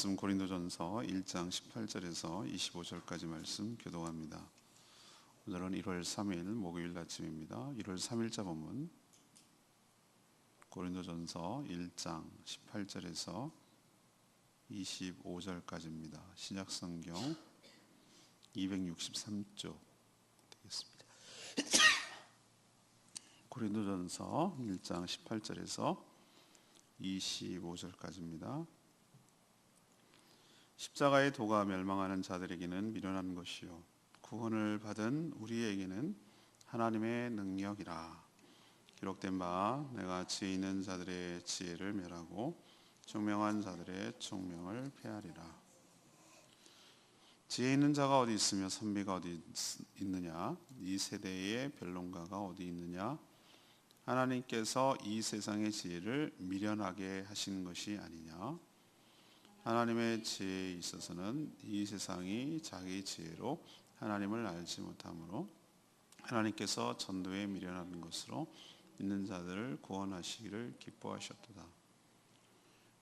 고린도전서 1장 18절에서 25절까지 말씀 교독합니다. 오늘은 1월 3일 목요일 아침입니다. 1월 3일자 본문 고린도전서 1장 18절에서 25절까지입니다. 신약성경 263쪽 되겠습니다. 고린도전서 1장 18절에서 25절까지입니다. 십자가의 도가 멸망하는 자들에게는 미련한 것이요 구원을 받은 우리에게는 하나님의 능력이라. 기록된 바 내가 지혜 있는 자들의 지혜를 멸하고 총명한 자들의 총명을 폐하리라. 지혜 있는 자가 어디 있으며 선비가 어디 있느냐? 이 세대의 변론가가 어디 있느냐? 하나님께서 이 세상의 지혜를 미련하게 하신 것이 아니냐? 하나님의 지혜에 있어서는 이 세상이 자기 지혜로 하나님을 알지 못하므로 하나님께서 전도에 미련하는 것으로 있는 자들을 구원하시기를 기뻐하셨도다.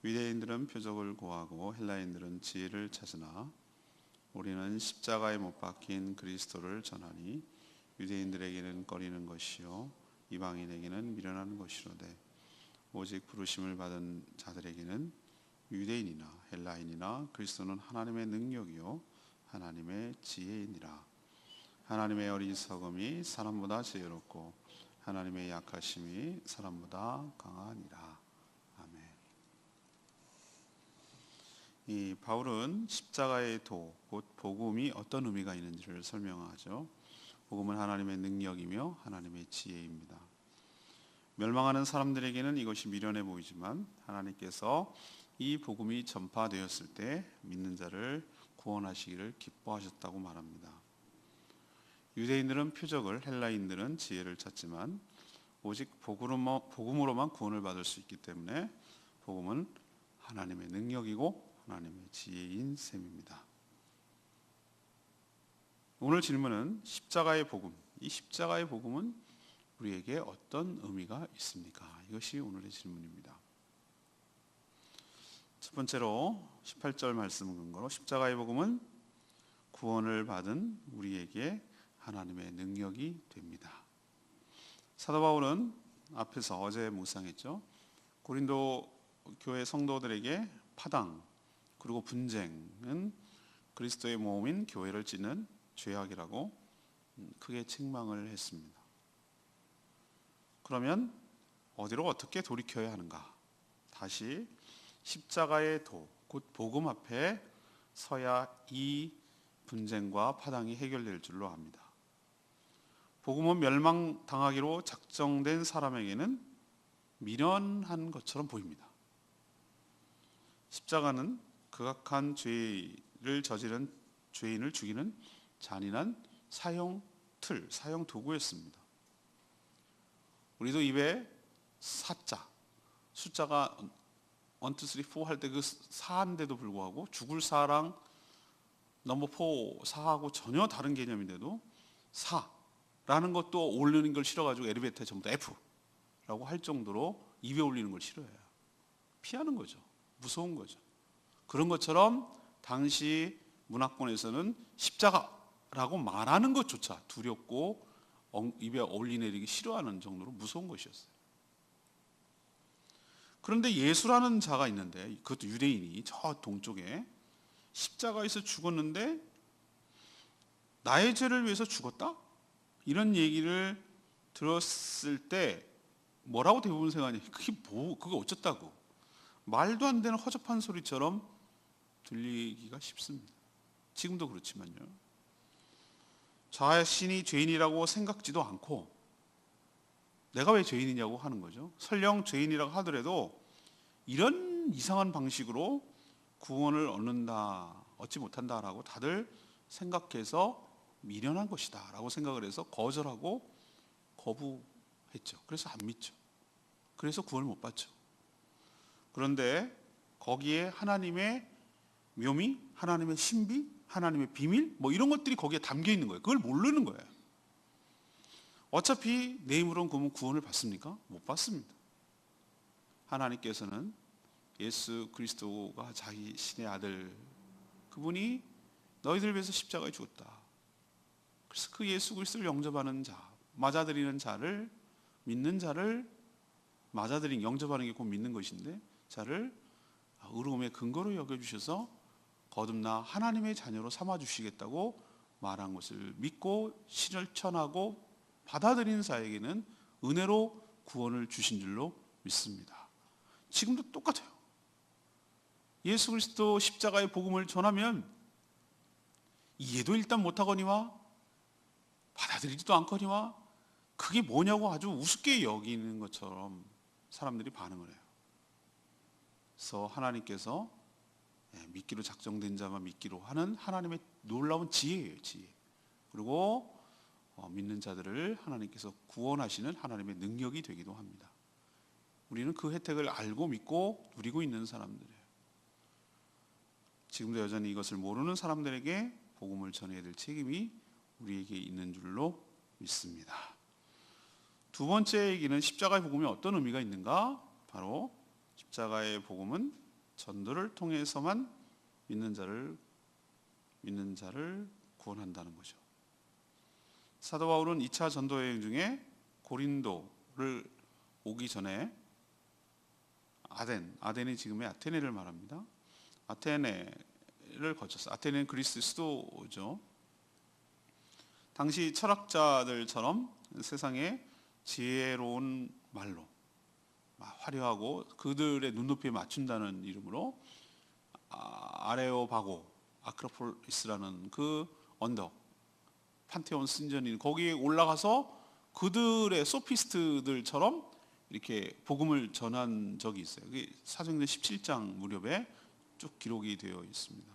유대인들은 표적을 구하고 헬라인들은 지혜를 찾으나 우리는 십자가에 못 박힌 그리스도를 전하니 유대인들에게는 꺼리는 것이요 이방인에게는 미련한 것이로되 오직 부르심을 받은 자들에게는 유대인이나 헬라인이나 그리스도는 하나님의 능력이요 하나님의 지혜이니라. 하나님의 어리석음이 사람보다 지혜롭고 하나님의 약하심이 사람보다 강하니라. 아멘. 이 바울은 십자가의 도, 곧 복음이 어떤 의미가 있는지를 설명하죠. 복음은 하나님의 능력이며 하나님의 지혜입니다. 멸망하는 사람들에게는 이것이 미련해 보이지만 하나님께서 이 복음이 전파되었을 때 믿는 자를 구원하시기를 기뻐하셨다고 말합니다. 유대인들은 표적을, 헬라인들은 지혜를 찾지만 오직 복음으로만 구원을 받을 수 있기 때문에 복음은 하나님의 능력이고 하나님의 지혜인 셈입니다. 오늘 질문은 십자가의 복음, 이 십자가의 복음은 우리에게 어떤 의미가 있습니까? 이것이 오늘의 질문입니다. 첫 번째로 18절 말씀 근거로 십자가의 복음은 구원을 받은 우리에게 하나님의 능력이 됩니다. 사도 바울은 앞에서 어제 묵상했죠. 고린도 교회 성도들에게 파당 그리고 분쟁은 그리스도의 몸인 교회를 찢는 죄악이라고 크게 책망을 했습니다. 그러면 어디로 어떻게 돌이켜야 하는가? 다시 십자가의 도, 곧 복음 앞에 서야 이 분쟁과 파당이 해결될 줄로 압니다. 복음은 멸망당하기로 작정된 사람에게는 미련한 것처럼 보입니다. 십자가는 극악한 죄를 저지른 죄인을 죽이는 잔인한 사형 도구였습니다. 우리도 입에 사자, 숫자가 1, 2, 3, 4 할 때 그 사인데도 불구하고 죽을 사랑 넘버 4 사하고 전혀 다른 개념인데도 사라는 것도 올리는 걸 싫어가지고 엘리베이터에 전부 다 F라고 할 정도로 입에 올리는 걸 싫어해요. 피하는 거죠. 무서운 거죠. 그런 것처럼 당시 문화권에서는 십자가라고 말하는 것조차 두렵고 입에 올리내리기 싫어하는 정도로 무서운 것이었어요. 그런데 예수라는 자가 있는데 그것도 유대인이 저 동쪽에 십자가에서 죽었는데 나의 죄를 위해서 죽었다? 이런 얘기를 들었을 때 뭐라고 대부분 생각하냐? 그게 어쩌다고? 말도 안 되는 허접한 소리처럼 들리기가 쉽습니다. 지금도 그렇지만요. 자신이 죄인이라고 생각지도 않고 내가 왜 죄인이냐고 하는 거죠. 설령 죄인이라고 하더라도 이런 이상한 방식으로 구원을 얻지 못한다라고 다들 생각해서 미련한 것이다 라고 생각을 해서 거절하고 거부했죠. 그래서 안 믿죠. 그래서 구원을 못 받죠. 그런데 거기에 하나님의 묘미, 하나님의 신비, 하나님의 비밀 이런 것들이 거기에 담겨 있는 거예요. 그걸 모르는 거예요. 어차피 내 힘으로는 구원을 받습니까? 못 받습니다. 하나님께서는 예수 그리스도가 자기 신의 아들, 그분이 너희들 위해서 십자가에 죽었다. 그래서 그 예수 그리스도를 영접하는 자, 맞아들이는 자를, 믿는 자를, 맞아들인 영접하는 게 곧 믿는 것인데, 자를 의로움의 근거로 여겨주셔서 거듭나 하나님의 자녀로 삼아주시겠다고 말한 것을 믿고 실천하고 받아들이는 자에게는 은혜로 구원을 주신 줄로 믿습니다. 지금도 똑같아요. 예수 그리스도 십자가의 복음을 전하면 이해도 일단 못하거니와 받아들이지도 않거니와 그게 뭐냐고 아주 우습게 여기는 것처럼 사람들이 반응을 해요. 그래서 하나님께서 믿기로 작정된 자만 믿기로 하는 하나님의 놀라운 지혜예요, 지혜. 그리고 믿는 자들을 하나님께서 구원하시는 하나님의 능력이 되기도 합니다. 우리는 그 혜택을 알고 믿고 누리고 있는 사람들이에요. 지금도 여전히 이것을 모르는 사람들에게 복음을 전해야 될 책임이 우리에게 있는 줄로 믿습니다. 두 번째 얘기는 십자가의 복음이 어떤 의미가 있는가? 바로 십자가의 복음은 전도를 통해서만 믿는 자를 구원한다는 거죠. 사도 바울은 2차 전도 여행 중에 고린도를 오기 전에 아덴이 지금의 아테네를 말합니다. 아테네를 거쳤어요. 아테네는 그리스 수도죠. 당시 철학자들처럼 세상에 지혜로운 말로 화려하고 그들의 눈높이에 맞춘다는 이름으로 아레오바고 아크로폴리스라는 그 언덕, 판테온 신전인 거기에 올라가서 그들의 소피스트들처럼 이렇게 복음을 전한 적이 있어요. 그게 사도행전 17장 무렵에 쭉 기록이 되어 있습니다.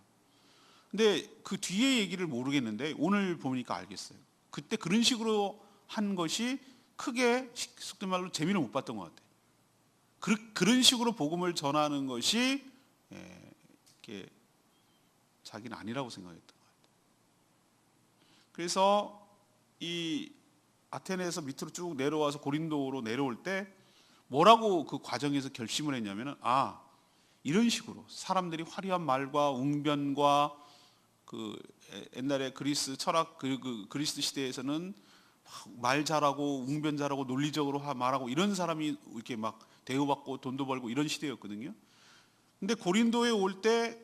근데 그 뒤에 얘기를 모르겠는데 오늘 보니까 알겠어요. 그때 그런 식으로 한 것이 크게 속된 말로 재미를 못 봤던 것 같아요. 그런 식으로 복음을 전하는 것이 이렇게 자기는 아니라고 생각했던 것 같아요. 그래서 이 아테네에서 밑으로 쭉 내려와서 고린도로 내려올 때 뭐라고 그 과정에서 결심을 했냐면은 이런 식으로 사람들이 화려한 말과 웅변과 그 옛날에 그리스 철학 그 그리스 시대에서는 말 잘하고 웅변 잘하고 논리적으로 말하고 이런 사람이 이렇게 막 대우받고 돈도 벌고 이런 시대였거든요. 근데 고린도에 올 때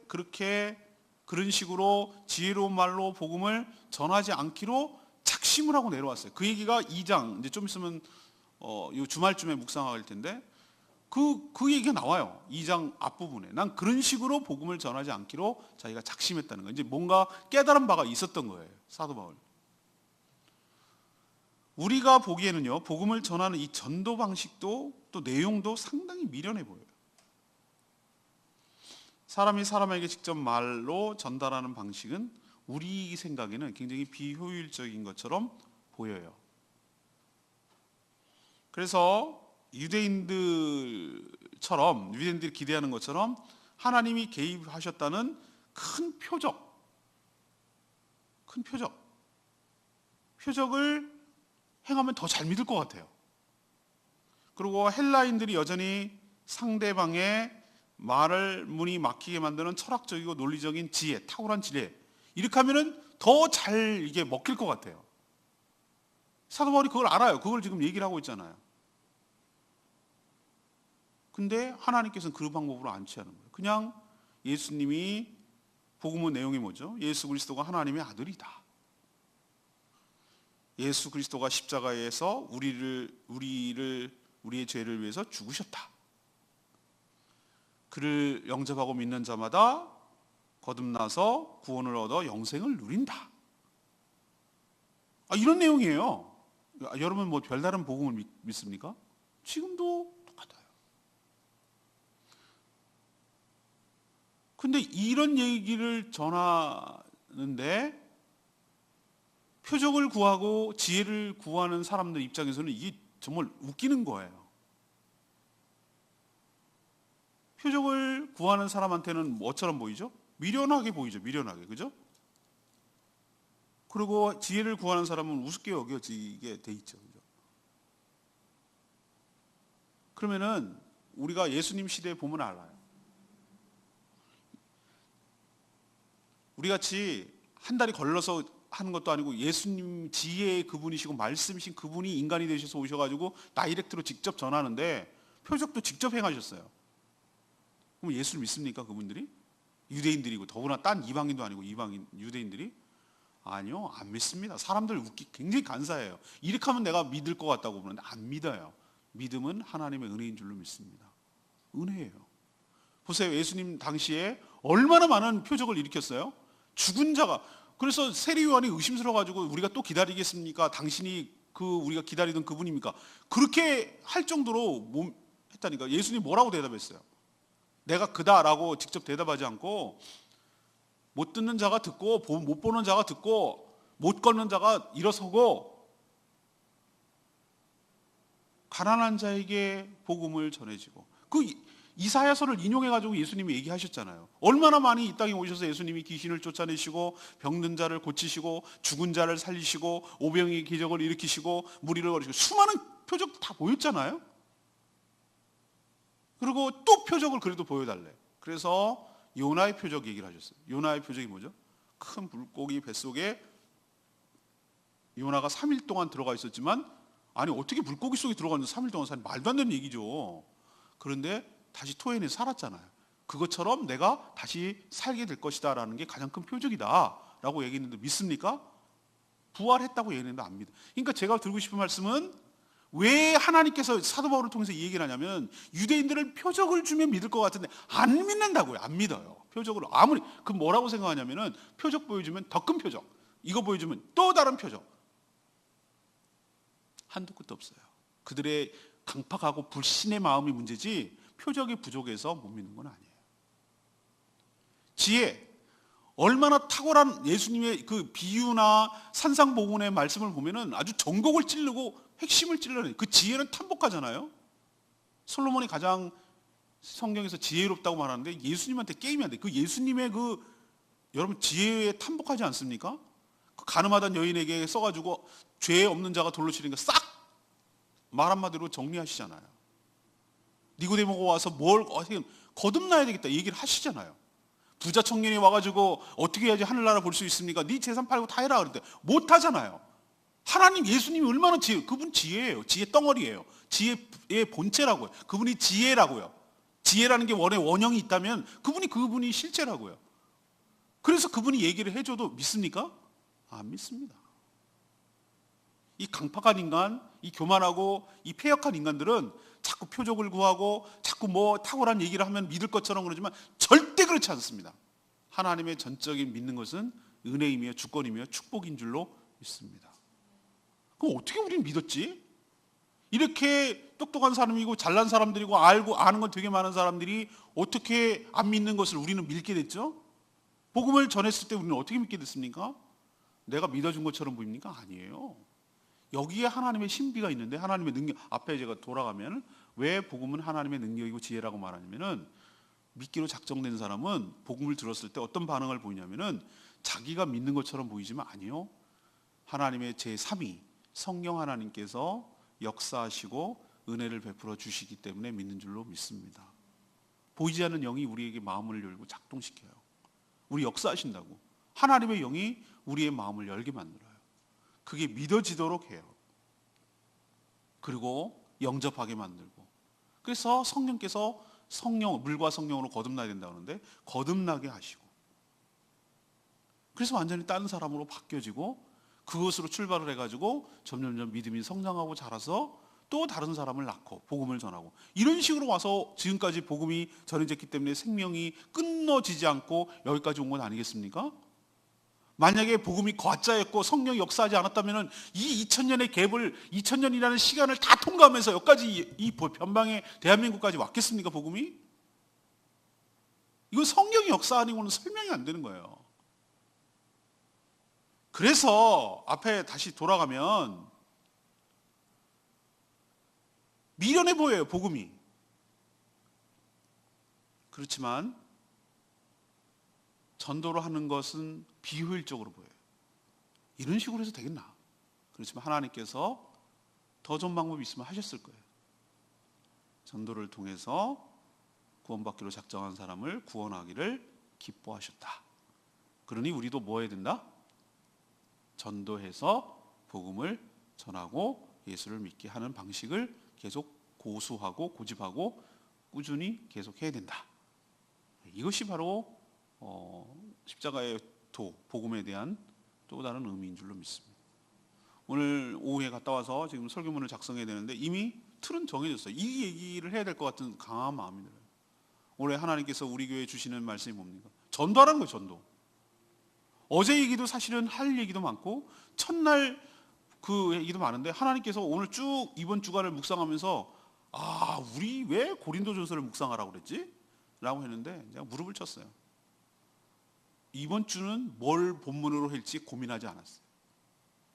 그런 식으로 지혜로운 말로 복음을 전하지 않기로 작심을 하고 내려왔어요. 그 얘기가 2장 이제 좀 있으면 요 주말쯤에 묵상할 텐데 그 얘기가 나와요. 2장 앞부분에. 난 그런 식으로 복음을 전하지 않기로 자기가 작심했다는 거예요. 이제 뭔가 깨달은 바가 있었던 거예요. 사도 바울. 우리가 보기에는요, 복음을 전하는 이 전도 방식도 또 내용도 상당히 미련해 보여요. 사람이 사람에게 직접 말로 전달하는 방식은 우리 생각에는 굉장히 비효율적인 것처럼 보여요. 그래서 유대인들이 기대하는 것처럼 하나님이 개입하셨다는 큰 표적을 행하면 더 잘 믿을 것 같아요. 그리고 헬라인들이 여전히 상대방의 문이 막히게 만드는 철학적이고 논리적인 지혜, 탁월한 지혜, 이렇게 하면은 더 잘 이게 먹힐 것 같아요. 사도 바울이 그걸 알아요. 그걸 지금 얘기를 하고 있잖아요. 근데 하나님께서는 그 방법으로 안 취하는 거예요. 그냥 예수님이 복음의 내용이 뭐죠? 예수 그리스도가 하나님의 아들이다. 예수 그리스도가 십자가에서 우리의 죄를 위해서 죽으셨다. 그를 영접하고 믿는 자마다 거듭나서 구원을 얻어 영생을 누린다. 이런 내용이에요. 여러분 뭐 별다른 복음을 믿습니까? 지금도 똑같아요. 근데 이런 얘기를 전하는데 표적을 구하고 지혜를 구하는 사람들 입장에서는 이게 정말 웃기는 거예요. 표적을 구하는 사람한테는 뭐처럼 보이죠? 미련하게 보이죠. 미련하게. 그죠? 그리고 지혜를 구하는 사람은 우습게 여겨지게 돼 있죠. 그죠? 그러면은 우리가 예수님 시대에 보면 알아요. 우리 같이 한 달이 걸러서 하는 것도 아니고 예수님 지혜의 그분이시고 말씀이신 그분이 인간이 되셔서 오셔가지고 다이렉트로 직접 전하는데 표적도 직접 행하셨어요. 그럼 예수를 믿습니까 그분들이? 유대인들이고 더구나 딴 이방인도 아니고 이방인 유대인들이? 아니요, 안 믿습니다. 사람들 웃기 굉장히 간사해요. 이렇게 하면 내가 믿을 것 같다고 보는데 안 믿어요. 믿음은 하나님의 은혜인 줄로 믿습니다. 은혜예요. 보세요, 예수님 당시에 얼마나 많은 표적을 일으켰어요. 죽은 자가, 그래서 세리요한이 의심스러워 가지고 우리가 또 기다리겠습니까? 당신이 우리가 기다리던 그분입니까? 그렇게 할 정도로 했다니까. 예수님 뭐라고 대답했어요? 내가 그다라고 직접 대답하지 않고 못 듣는 자가 듣고 못 보는 자가 듣고 못 걷는 자가 일어서고 가난한 자에게 복음을 전해지고, 그 이사야서를 인용해가지고 예수님이 얘기하셨잖아요. 얼마나 많이 이 땅에 오셔서 예수님이 귀신을 쫓아내시고 병든 자를 고치시고 죽은 자를 살리시고 오병이의 기적을 일으키시고 무리를 거리시고 수많은 표적 다 보였잖아요. 그리고 또 표적을 그래도 보여달래. 그래서 요나의 표적 얘기를 하셨어요. 요나의 표적이 뭐죠? 큰 물고기 뱃속에 요나가 3일 동안 들어가 있었지만, 아니 어떻게 물고기 속에 들어갔는데 3일 동안 사는, 말도 안 되는 얘기죠. 그런데 다시 토해내서 살았잖아요. 그것처럼 내가 다시 살게 될 것이다 라는 게 가장 큰 표적이다 라고 얘기했는데 믿습니까? 부활했다고 얘기했는데 안 믿어. 그러니까 제가 드리고 싶은 말씀은, 왜 하나님께서 사도 바울을 통해서 이 얘기를 하냐면, 유대인들은 표적을 주면 믿을 것 같은데 안 믿는다고요. 안 믿어요. 표적을 아무리, 그 뭐라고 생각하냐면은, 표적 보여주면 더 큰 표적, 이거 보여주면 또 다른 표적, 한도 끝도 없어요. 그들의 강팍하고 불신의 마음이 문제지 표적이 부족해서 못 믿는 건 아니에요. 지혜, 얼마나 탁월한 예수님의 그 비유나 산상복음의 말씀을 보면은 아주 전곡을 찌르고 핵심을 찔러내요. 그 지혜는 탐복하잖아요. 솔로몬이 가장 성경에서 지혜롭다고 말하는데 예수님한테 게임이 안 돼. 그 예수님의 여러분 지혜에 탐복하지 않습니까? 그 가늠하던 여인에게 써가지고 죄 없는 자가 돌로 치는 거 싹 말 한마디로 정리하시잖아요. 니고데모가 와서 뭘 거듭나야 되겠다 얘기를 하시잖아요. 부자 청년이 와가지고 어떻게 해야지 하늘나라 볼 수 있습니까? 네 재산 팔고 다 해라 그랬대. 못 하잖아요. 하나님 예수님이 얼마나 그분 지혜예요. 지혜 덩어리예요. 지혜의 본체라고요. 그분이 지혜라고요. 지혜라는 게 원형이 있다면 그분이 실체라고요. 그래서 그분이 얘기를 해줘도 믿습니까? 안 믿습니다. 이 강팍한 인간, 이 교만하고 이 패역한 인간들은 자꾸 표적을 구하고 자꾸 뭐 탁월한 얘기를 하면 믿을 것처럼 그러지만 절대 그렇지 않습니다. 하나님의 전적인 믿는 것은 은혜이며 주권이며 축복인 줄로 믿습니다. 그럼 어떻게 우리는 믿었지? 이렇게 똑똑한 사람이고 잘난 사람들이고 알고 아는 건 되게 많은 사람들이 어떻게 안 믿는 것을 우리는 믿게 됐죠? 복음을 전했을 때 우리는 어떻게 믿게 됐습니까? 내가 믿어준 것처럼 보입니까? 아니에요. 여기에 하나님의 신비가 있는데, 하나님의 능력, 앞에 제가 돌아가면 왜 복음은 하나님의 능력이고 지혜라고 말하냐면은, 믿기로 작정된 사람은 복음을 들었을 때 어떤 반응을 보이냐면은 자기가 믿는 것처럼 보이지만 아니요, 하나님의 제3위 성령 하나님께서 역사하시고 은혜를 베풀어 주시기 때문에 믿는 줄로 믿습니다. 보이지 않는 영이 우리에게 마음을 열고 작동시켜요. 우리 역사하신다고 하나님의 영이 우리의 마음을 열게 만들어요. 그게 믿어지도록 해요. 그리고 영접하게 만들고. 그래서 성령께서 물과 성령으로 거듭나야 된다고 하는데 거듭나게 하시고, 그래서 완전히 다른 사람으로 바뀌어지고 그것으로 출발을 해가지고 점점점 믿음이 성장하고 자라서 또 다른 사람을 낳고 복음을 전하고, 이런 식으로 와서 지금까지 복음이 전해졌기 때문에 생명이 끊어지지 않고 여기까지 온 건 아니겠습니까? 만약에 복음이 과자였고 성령이 역사하지 않았다면 이 2000년의 갭을, 2000년이라는 시간을 다 통과하면서 여기까지 이 변방의 대한민국까지 왔겠습니까? 복음이? 이건 성령이 역사하는 설명이 안 되는 거예요. 그래서 앞에 다시 돌아가면 미련해 보여요, 복음이. 그렇지만 전도를 하는 것은 비효율적으로 보여요. 이런 식으로 해서 되겠나? 그렇지만 하나님께서 더 좋은 방법이 있으면 하셨을 거예요. 전도를 통해서 구원받기로 작정한 사람을 구원하기를 기뻐하셨다. 그러니 우리도 뭐 해야 된다? 전도해서 복음을 전하고 예수를 믿게 하는 방식을 계속 고수하고 고집하고 꾸준히 계속 해야 된다. 이것이 바로 십자가의 도, 복음에 대한 또 다른 의미인 줄로 믿습니다. 오늘 오후에 갔다 와서 지금 설교문을 작성해야 되는데 이미 틀은 정해졌어요. 이 얘기를 해야 될 것 같은 강한 마음이 들어요. 올해 하나님께서 우리 교회에 주시는 말씀이 뭡니까? 전도하라는 거예요. 전도. 어제 얘기도 사실은 할 얘기도 많고 첫날 그 얘기도 많은데 하나님께서 오늘 쭉 이번 주간을 묵상하면서 우리 왜 고린도전서를 묵상하라고 그랬지? 라고 했는데 제가 무릎을 쳤어요. 이번 주는 뭘 본문으로 할지 고민하지 않았어요.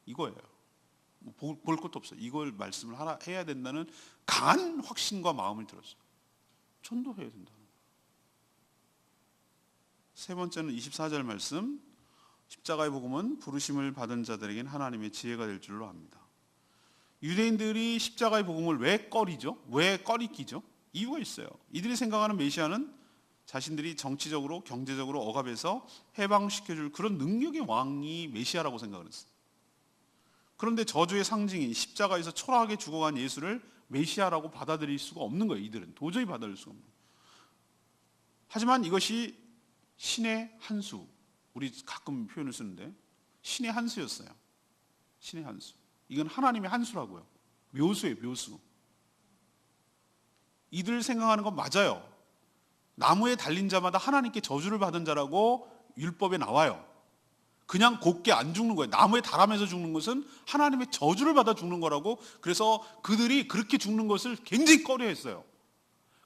이거예요. 볼 것도 없어요. 이걸 말씀을 해야 된다는 강한 확신과 마음을 들었어요. 전도해야 된다. 세 번째는 24절 말씀. 십자가의 복음은 부르심을 받은 자들에겐 하나님의 지혜가 될 줄로 압니다. 유대인들이 십자가의 복음을 왜 꺼리죠? 왜 꺼리끼죠? 이유가 있어요. 이들이 생각하는 메시아는 자신들이 정치적으로 경제적으로 억압해서 해방시켜줄 그런 능력의 왕이 메시아라고 생각을 했어요. 그런데 저주의 상징인 십자가에서 초라하게 죽어간 예수를 메시아라고 받아들일 수가 없는 거예요. 이들은 도저히 받아들일 수가 없는 거예요. 하지만 이것이 신의 한 수, 우리 가끔 표현을 쓰는데 신의 한 수였어요. 신의 한 수. 이건 하나님의 한 수라고요. 묘수예요, 묘수. 이들 생각하는 건 맞아요. 나무에 달린 자마다 하나님께 저주를 받은 자라고 율법에 나와요. 그냥 곱게 안 죽는 거예요. 나무에 달하면서 죽는 것은 하나님의 저주를 받아 죽는 거라고. 그래서 그들이 그렇게 죽는 것을 굉장히 꺼려했어요.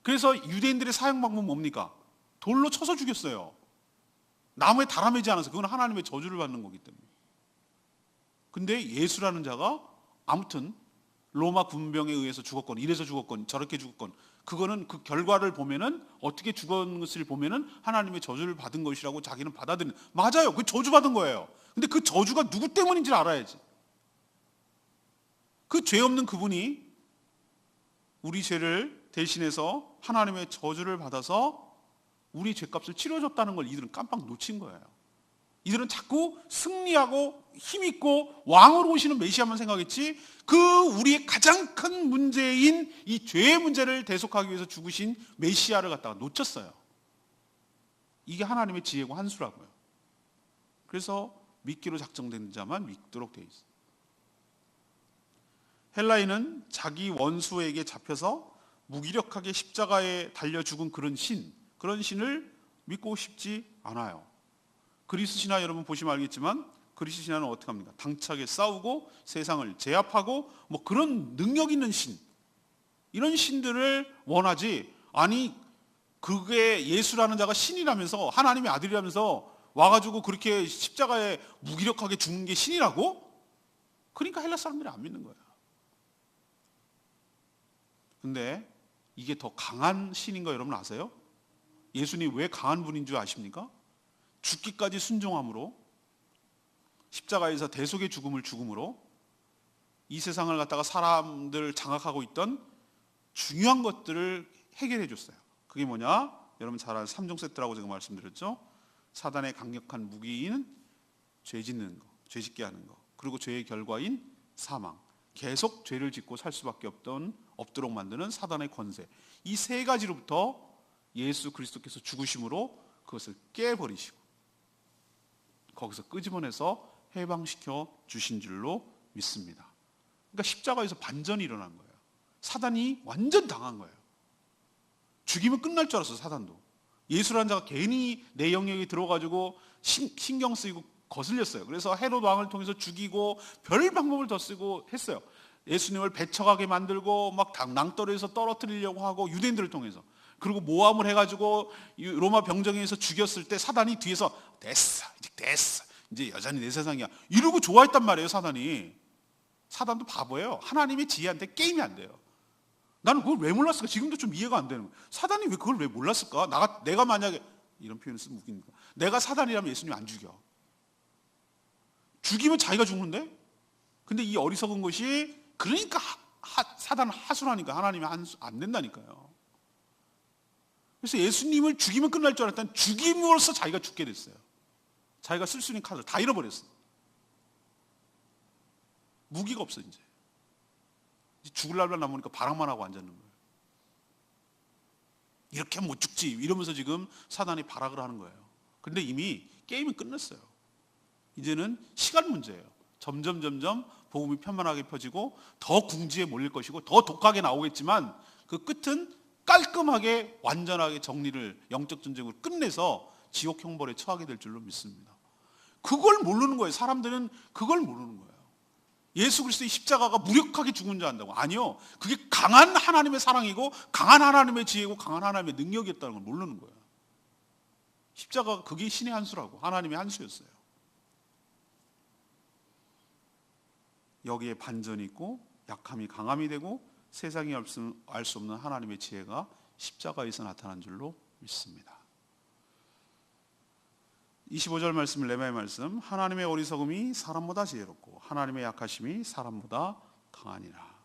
그래서 유대인들의 사형 방법은 뭡니까? 돌로 쳐서 죽였어요. 나무에 달아매지 않아서. 그건 하나님의 저주를 받는 거기 때문에. 근데 예수라는 자가 아무튼 로마 군병에 의해서 죽었건 이래서 죽었건 저렇게 죽었건 그거는 그 결과를 보면은 어떻게 죽은 것을 보면은 하나님의 저주를 받은 것이라고 자기는 받아들이는. 맞아요. 그 저주 받은 거예요. 근데 그 저주가 누구 때문인지를 알아야지. 그 죄 없는 그분이 우리 죄를 대신해서 하나님의 저주를 받아서 우리 죄값을 치러줬다는 걸 이들은 깜빡 놓친 거예요. 이들은 자꾸 승리하고 힘있고 왕으로 오시는 메시아만 생각했지 그 우리의 가장 큰 문제인 이 죄의 문제를 대속하기 위해서 죽으신 메시아를 갖다가 놓쳤어요. 이게 하나님의 지혜고 한수라고요. 그래서 믿기로 작정된 자만 믿도록 되어 있어요. 헬라인은 자기 원수에게 잡혀서 무기력하게 십자가에 달려 죽은 그런 신을 믿고 싶지 않아요. 그리스 신화 여러분 보시면 알겠지만 그리스 신화는 어떻게 합니까? 당차게 싸우고 세상을 제압하고 뭐 그런 능력 있는 신, 이런 신들을 원하지. 아니 그게 예수라는 자가 신이라면서 하나님의 아들이라면서 와가지고 그렇게 십자가에 무기력하게 죽는 게 신이라고? 그러니까 헬라 사람들이 안 믿는 거예요. 근데 이게 더 강한 신인 거 여러분 아세요? 예수님 왜 강한 분인 줄 아십니까? 죽기까지 순종함으로, 십자가에서 대속의 죽음을 죽음으로 이 세상을 갖다가 사람들 장악하고 있던 중요한 것들을 해결해 줬어요. 그게 뭐냐? 여러분 잘 아는 3종 세트라고 제가 말씀드렸죠. 사단의 강력한 무기인 죄 짓는 거, 죄 짓게 하는 거, 그리고 죄의 결과인 사망, 계속 죄를 짓고 살 수밖에 없도록 만드는 사단의 권세, 이 세 가지로부터 예수 그리스도께서 죽으심으로 그것을 깨버리시고 거기서 끄집어내서 해방시켜 주신 줄로 믿습니다. 그러니까 십자가에서 반전이 일어난 거예요. 사단이 완전 당한 거예요. 죽이면 끝날 줄 알았어요. 사단도. 예수라는 자가 괜히 내 영역에 들어가지고 신경 쓰이고 거슬렸어요. 그래서 헤롯 왕을 통해서 죽이고 별 방법을 더 쓰고 했어요. 예수님을 배척하게 만들고 막 낭떠러지에서 떨어뜨리려고 하고 유대인들을 통해서. 그리고 모함을 해가지고 로마 병정에서 죽였을 때 사단이 뒤에서 됐어, 이제 여전히 내 세상이야 이러고 좋아했단 말이에요. 사단도 바보예요. 하나님의 지혜한테 게임이 안 돼요. 나는 그걸 왜 몰랐을까? 지금도 좀 이해가 안 되는 거예요. 사단이 왜 그걸 왜 몰랐을까? 내가 만약에 이런 표현을 쓰면 웃깁니까? 내가 사단이라면 예수님 안 죽여. 죽이면 자기가 죽는데? 근데 이 어리석은 것이 그러니까 사단은 하수라니까 하나님이 안 된다니까요. 그래서 예수님을 죽이면 끝날 줄 알았더니 죽임으로써 자기가 죽게 됐어요. 자기가 쓸 수 있는 카드를 다 잃어버렸어. 무기가 없어 이제. 죽을 날만 남으니까 발악만 하고 앉았는 거예요. 이렇게 하면 못 죽지 이러면서 지금 사단이 발악을 하는 거예요. 근데 이미 게임은 끝났어요. 이제는 시간 문제예요. 점점 복음이 편만하게 펴지고 더 궁지에 몰릴 것이고 더 독하게 나오겠지만 그 끝은 깔끔하게 완전하게 정리를 영적 전쟁으로 끝내서 지옥 형벌에 처하게 될 줄로 믿습니다. 그걸 모르는 거예요. 사람들은 그걸 모르는 거예요. 예수 그리스도의 십자가가 무력하게 죽은 자 한다고. 아니요. 그게 강한 하나님의 사랑이고 강한 하나님의 지혜고 강한 하나님의 능력이었다는 걸 모르는 거예요. 십자가가 그게 신의 한 수라고. 하나님의 한 수였어요. 여기에 반전이 있고 약함이 강함이 되고 세상이 알 수 없는 하나님의 지혜가 십자가에서 나타난 줄로 믿습니다. 25절 말씀, 레마의 말씀. 하나님의 어리석음이 사람보다 지혜롭고 하나님의 약하심이 사람보다 강하니라.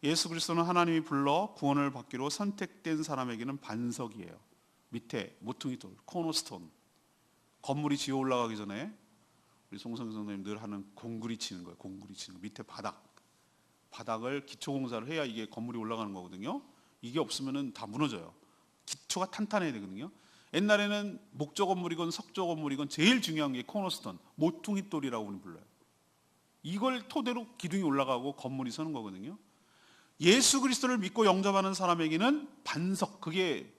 예수 그리스도는 하나님이 불러 구원을 받기로 선택된 사람에게는 반석이에요. 밑에 모퉁이 돌, 코너스톤. 건물이 지어 올라가기 전에 우리 송성기 선생님 늘 하는 공구리 치는 거예요. 공구리 치는 거. 밑에 바닥을 기초공사를 해야 이게 건물이 올라가는 거거든요. 이게 없으면 다 무너져요. 기초가 탄탄해야 되거든요. 옛날에는 목조 건물이건 석조 건물이건 제일 중요한 게 코너스톤, 모퉁이 돌이라고 불러요. 이걸 토대로 기둥이 올라가고 건물이 서는 거거든요. 예수 그리스도를 믿고 영접하는 사람에게는 반석, 그게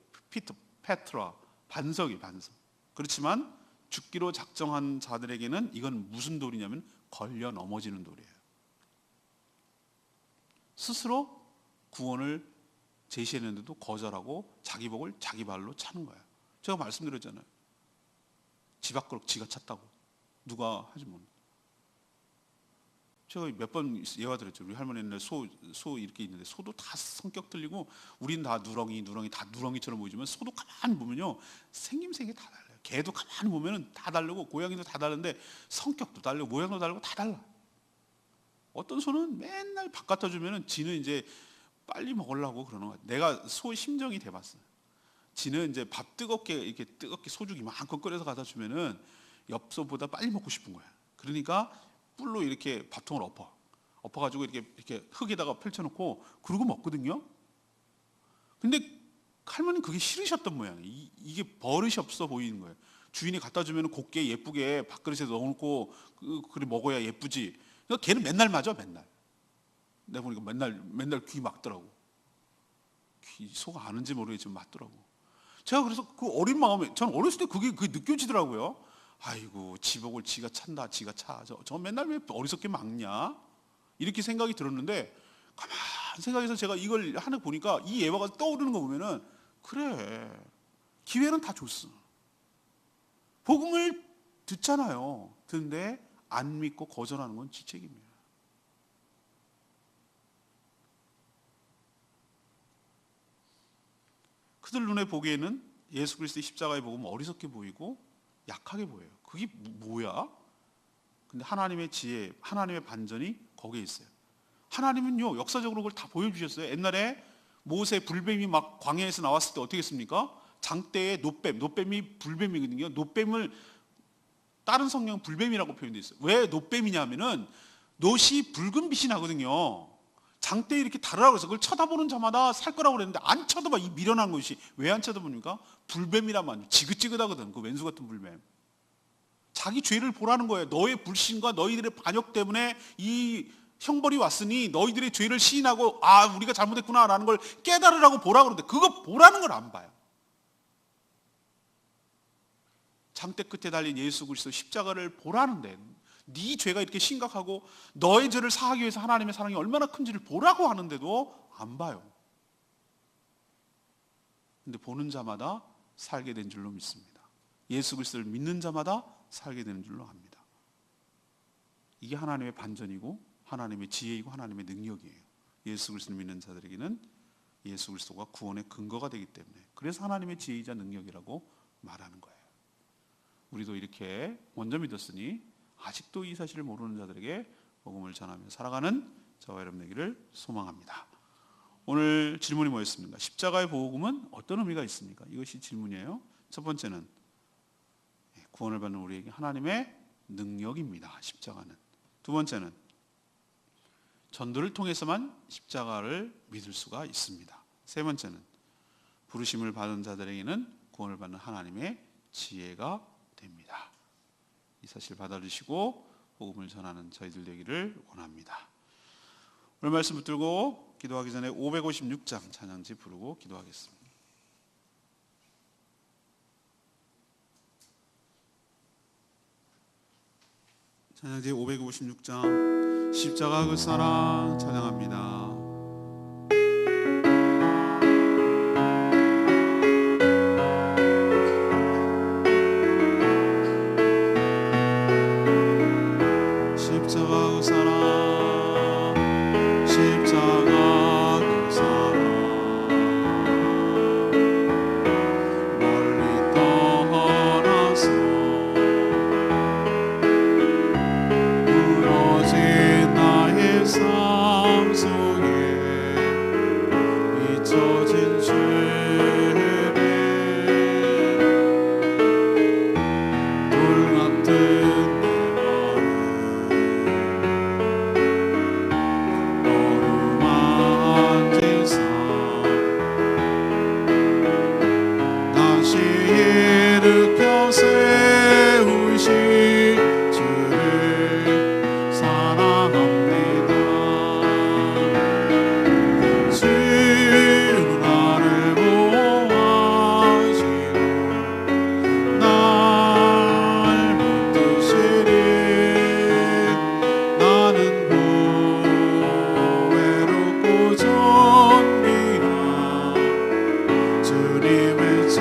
페트라, 반석이 반석. 그렇지만 죽기로 작정한 자들에게는 이건 무슨 돌이냐면 걸려 넘어지는 돌이에요. 스스로 구원을 제시했는데도 거절하고 자기 복을 자기 발로 차는 거예요. 제가 말씀드렸잖아요. 집 앞으로 지가 찼다고. 누가 하지 못. 제가 몇 번 예화 드렸죠. 우리 할머니는 소 이렇게 있는데 소도 다 성격 틀리고 우린 다 누렁이 다 누렁이처럼 보이지만 소도 가만히 보면요 생김새가 다 달라요. 개도 가만히 보면은 다 다르고 고양이도 다 다른데 성격도 다르고 모양도 다르고 다 달라. 어떤 소는 맨날 밥 갖다 주면은 지는 이제 빨리 먹으려고 그러는 거야. 내가 소 심정이 돼봤어요. 지는 이제 밥 뜨겁게 소죽이 마음껏 끓여서 갖다 주면은 엽소보다 빨리 먹고 싶은 거야. 그러니까 뿔로 이렇게 밥통을 엎어가지고 이렇게 흙에다가 펼쳐놓고 그러고 먹거든요. 근데 할머니는 그게 싫으셨던 모양이에요. 이게 버릇이 없어 보이는 거예요. 주인이 갖다 주면 곱게 예쁘게 밥그릇에 넣어놓고 그래 먹어야 예쁘지. 그러니까 걔는 맨날 맞아, 맨날. 내가 보니까 맨날 귀 막더라고. 귀 소가 아는지 모르겠지만 맞더라고. 제가 그래서 그 어린 마음에, 저는 어렸을 때 그게 느껴지더라고요. 아이고, 지복을 지가 찬다, 지가 차. 저 맨날 왜 어리석게 막냐? 이렇게 생각이 들었는데, 가만 생각해서 제가 이걸 하나 보니까 이 예화가 떠오르는 거 보면은, 그래. 기회는 다 줬어. 복음을 듣잖아요. 듣는데 안 믿고 거절하는 건 지 책임이에요. 그들 눈에 보기에는 예수 그리스도의 십자가의 복음은 어리석게 보이고 약하게 보여요. 그게 뭐야? 근데 하나님의 지혜, 하나님의 반전이 거기에 있어요. 하나님은요, 역사적으로 그걸 다 보여주셨어요. 옛날에 모세 불뱀이 막 광야에서 나왔을 때 어떻게 했습니까? 장대에 노뱀이 불뱀이거든요. 노뱀을 다른 성경 불뱀이라고 표현되어 있어요. 왜 노뱀이냐면은 놋이 붉은 빛이 나거든요. 장대에 이렇게 달으라고 해서 그걸 쳐다보는 자마다 살 거라고 그랬는데 안 쳐다봐. 이 미련한 것이. 왜 안 쳐다보니까? 불뱀이라면 지긋지긋하거든. 그 왼수 같은 불뱀. 자기 죄를 보라는 거예요. 너의 불신과 너희들의 반역 때문에 이 형벌이 왔으니 너희들의 죄를 시인하고 우리가 잘못했구나라는 걸 깨달으라고 보라고 그러는데 그거 보라는 걸 안 봐요. 장대 끝에 달린 예수 그리스도 십자가를 보라는데 네 죄가 이렇게 심각하고 너의 죄를 사하기 위해서 하나님의 사랑이 얼마나 큰지를 보라고 하는데도 안 봐요. 근데 보는 자마다 살게 된 줄로 믿습니다. 예수 그리스도를 믿는 자마다 살게 되는 줄로 압니다. 이게 하나님의 반전이고 하나님의 지혜이고 하나님의 능력이에요. 예수 그리스도를 믿는 자들에게는 예수 그리스도가 구원의 근거가 되기 때문에 그래서 하나님의 지혜이자 능력이라고 말하는 거예요. 우리도 이렇게 먼저 믿었으니 아직도 이 사실을 모르는 자들에게 복음을 전하며 살아가는 저와 여러분 되기를 소망합니다. 오늘 질문이 뭐였습니까? 십자가의 복음은 어떤 의미가 있습니까? 이것이 질문이에요. 첫 번째는 구원을 받는 우리에게 하나님의 능력입니다. 십자가는. 두 번째는 전도를 통해서만 십자가를 믿을 수가 있습니다. 세 번째는 부르심을 받은 자들에게는 구원을 받는 하나님의 지혜가 됩니다. 이 사실 받아주시고 복음을 전하는 저희들 되기를 원합니다. 오늘 말씀 붙들고 기도하기 전에 556장 찬양지 부르고 기도하겠습니다. 찬양지 556장 십자가 그 사랑 찬양합니다. 십자가 그 사랑 십자가 그 사랑 멀리 떠나서 무너진 나의 삶 속에 잊혀진 죄를 돌 같은 일으켜 세우신 주를 사랑합니다. 주 나를 보호하시고 날 붙드시리. 나는 외롭고 존귀한 주님의 주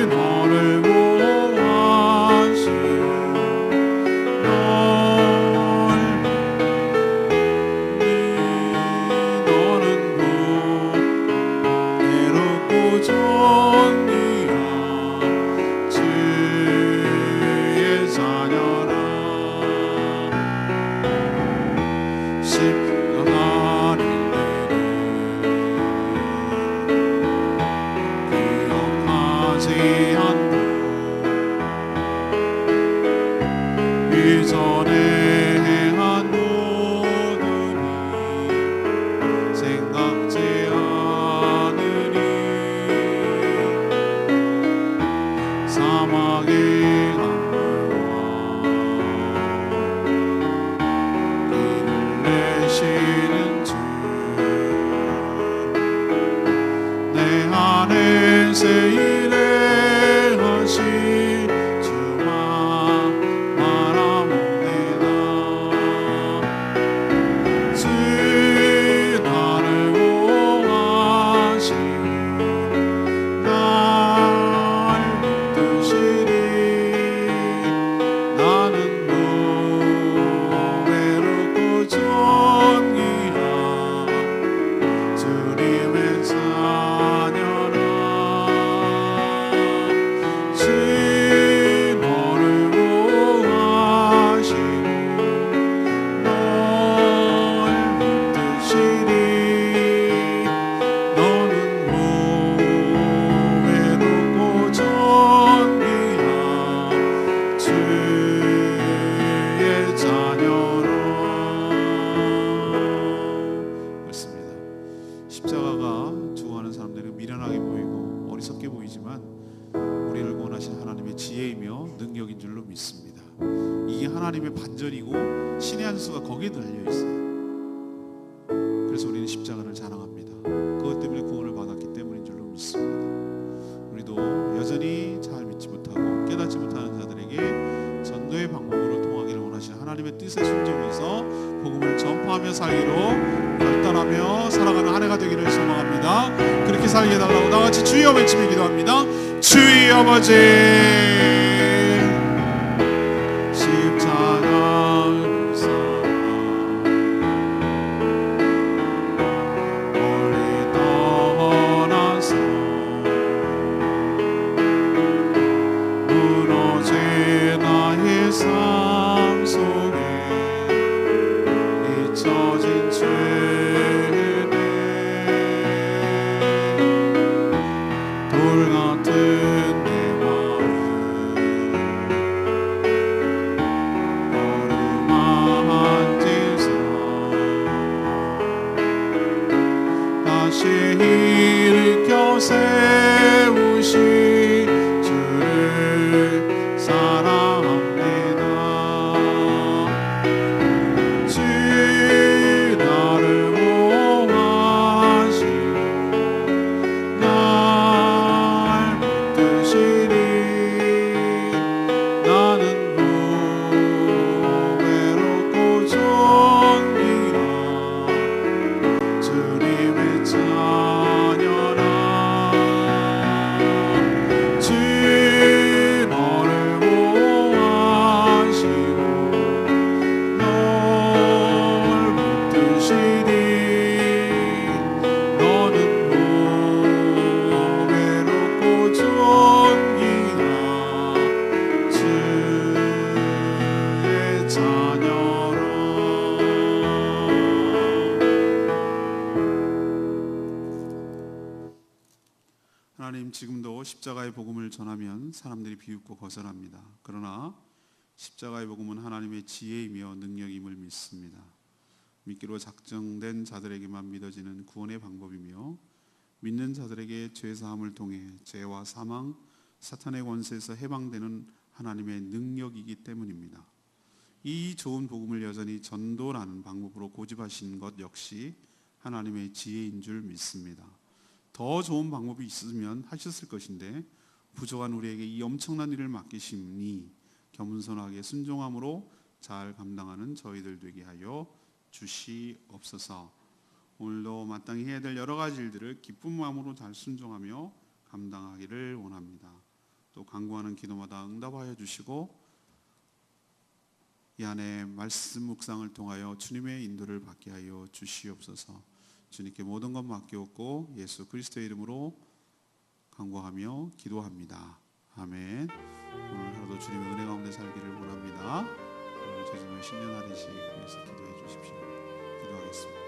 너를 보호하시고 널 너는 외롭고 존귀한 주의 자녀라. 십자가를 이전에 행한 모든 일 생각지 않으리. 사막의 강물과 길을 내시는 주 내 안에 세일해 하시 주만 바라봅니다. 주 나를 보호하시고 날 붙드시리. 나는 외롭고 존귀한 주님의 자녀라. 주 너를 보호하시고 널 붙드시리. 너는 외롭고 존귀한 주의 자녀라. 그렇습니다. 십자가가 두고하는 사람들은 미련하게 보이고 어리석게 보이지만 우리를 구원하신 하나님의 지혜이며 능력인 줄로 믿습니다. 이게 하나님의 반전이고 신의 한 수가 거기에 달려 있어요. 그래서 우리는 십자가를 자랑합니다. 그것 때문에 구원을 받았기 때문인 줄로 믿습니다. 우리도 여전히 잘 믿지 못하고 깨닫지 못하는 자들에게 전도의 방법으로 통하기를 원하시는 하나님의 뜻에 순종해서 복음을 전파하며 살기로 결단하며 살아가는 한 해가 되기를 소망합니다. 그렇게 살게 해달라고 나같이 주여 외치며 기도합니다. 주의 아버지 십자가 그 사랑 멀리 떠나서 무너진 나의 삶 속에 잊혀진 죄를 하나님, 지금도 십자가의 복음을 전하면 사람들이 비웃고 거절합니다. 그러나 십자가의 복음은 하나님의 지혜이며 능력임을 믿습니다. 믿기로 작정된 자들에게만 믿어지는 구원의 방법이며 믿는 자들에게 죄사함을 통해 죄와 사망, 사탄의 권세에서 해방되는 하나님의 능력이기 때문입니다. 이 좋은 복음을 여전히 전도라는 방법으로 고집하신 것 역시 하나님의 지혜인 줄 믿습니다. 더 좋은 방법이 있으면 하셨을 것인데 부족한 우리에게 이 엄청난 일을 맡기심니 겸손하게 순종함으로 잘 감당하는 저희들 되게 하여 주시옵소서. 오늘도 마땅히 해야 될 여러 가지 일들을 기쁜 마음으로 잘 순종하며 감당하기를 원합니다. 또 간구하는 기도마다 응답하여 주시고 이 안에 말씀 묵상을 통하여 주님의 인도를 받게 하여 주시옵소서. 주님께 모든 것 맡기옵고 예수 그리스도의 이름으로 간구하며 기도합니다. 아멘. 오늘 하루도 주님의 은혜 가운데 살기를 원합니다. 오늘 제주도 신년 할인식 위해서 기도해 주십시오. 기도하겠습니다.